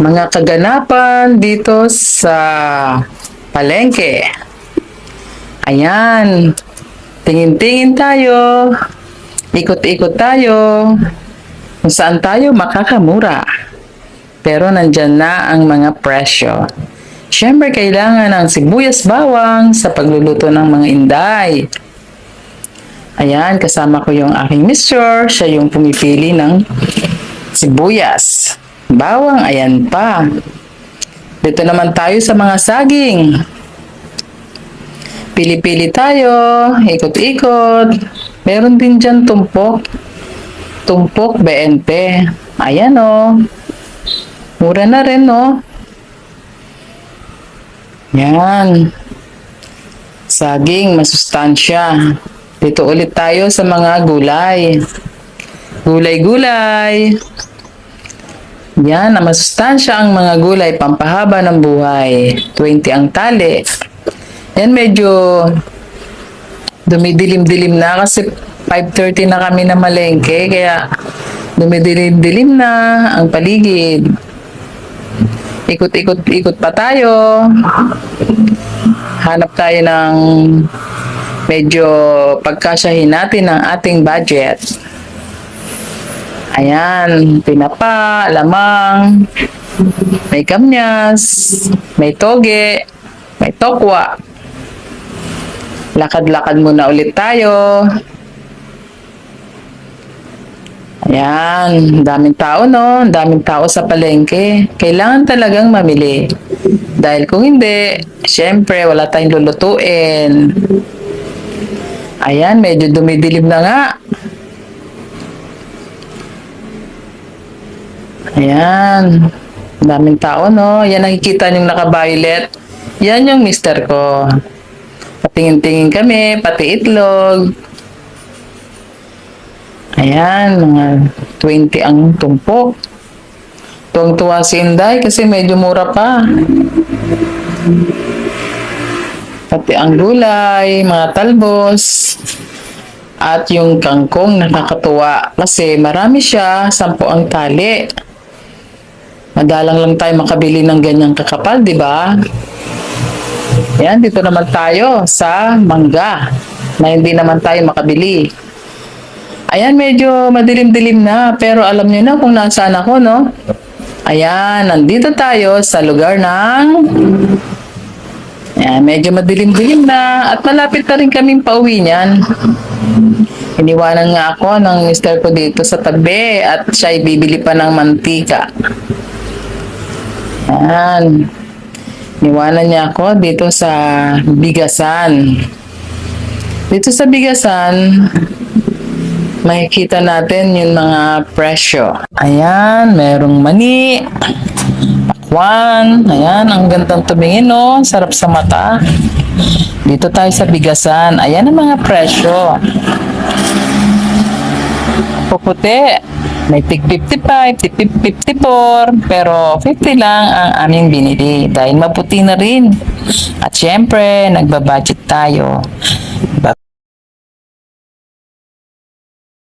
mga kaganapan dito sa palengke. Ayan, tingin-tingin tayo, ikot-ikot tayo, kung saan tayo makakamura. Pero nandyan na ang mga presyo. Siyempre, kailangan ng sibuyas bawang sa pagluluto ng mga inday. Ayan, kasama ko yung aking mister. Siya yung pumipili ng sibuyas. Bawang, ayan pa. Dito naman tayo sa mga saging. Pili-pili tayo, ikot-ikot. Meron din dyan tumpok. Tumpok 20. Ayan o. Mura na rin o. Yan. Saging, masustansya. Dito ulit tayo sa mga gulay. Gulay-gulay. Yan, ang masustansya ang mga gulay, pampahaba ng buhay. 20 ang tali. Yan, medyo dumidilim-dilim na kasi 5:30 na kami na malengke, kaya dumidilim-dilim na ang paligid. Ikot-ikot-ikot pa tayo. Hanap tayo ng medyo pagkasyahin natin ang ating budget. Ayan, tinapa, lamang, may kamyas, may toge, may tokwa. Lakad-lakad muna ulit tayo. Ayan, daming tao no, daming tao sa palengke. Kailangan talagang mamili. Dahil kung hindi, syempre wala tayong lulutuin. Ayan, medyo dumidilim na nga. Ayan, daming tao no. Yan, nakikita niyong naka-violet. Yan yung mister ko. Patingin-tingin kami, pati itlog. Ayan, mga 20 ang tumpok. Tuwang-tuwa si Inday kasi medyo mura pa. Pati ang gulay, mga talbos, at yung kangkong nakakatuwa kasi marami siya, 10 ang tali. Madalang lang tayo makabili ng ganyang kakapal, di ba? Yan, dito naman tayo sa mangga na hindi naman tayo makabili. Ayan, medyo madilim-dilim na, pero alam niyo na kung nasaan ako, no? Ayan, nandito tayo sa lugar ng... Ayan, medyo madilim-dilim na at malapit na rin kaming pauwi niyan. Iniwanan nga ako ng mister ko dito sa tabi at siya bibili pa ng mantika. Ayan. Iniwanan niya ako dito sa bigasan. Dito sa bigasan, makikita natin yung mga presyo. Ayan, merong mani, pakwan. Ayan, ang gandang tumingin, no? Sarap sa mata. Dito tayo sa bigasan. Ayan ang mga presyo. Puputi, may tig 55, tig 54, pero 50 lang ang aming binili dahil maputi na rin. At syempre, nagbabudget tayo.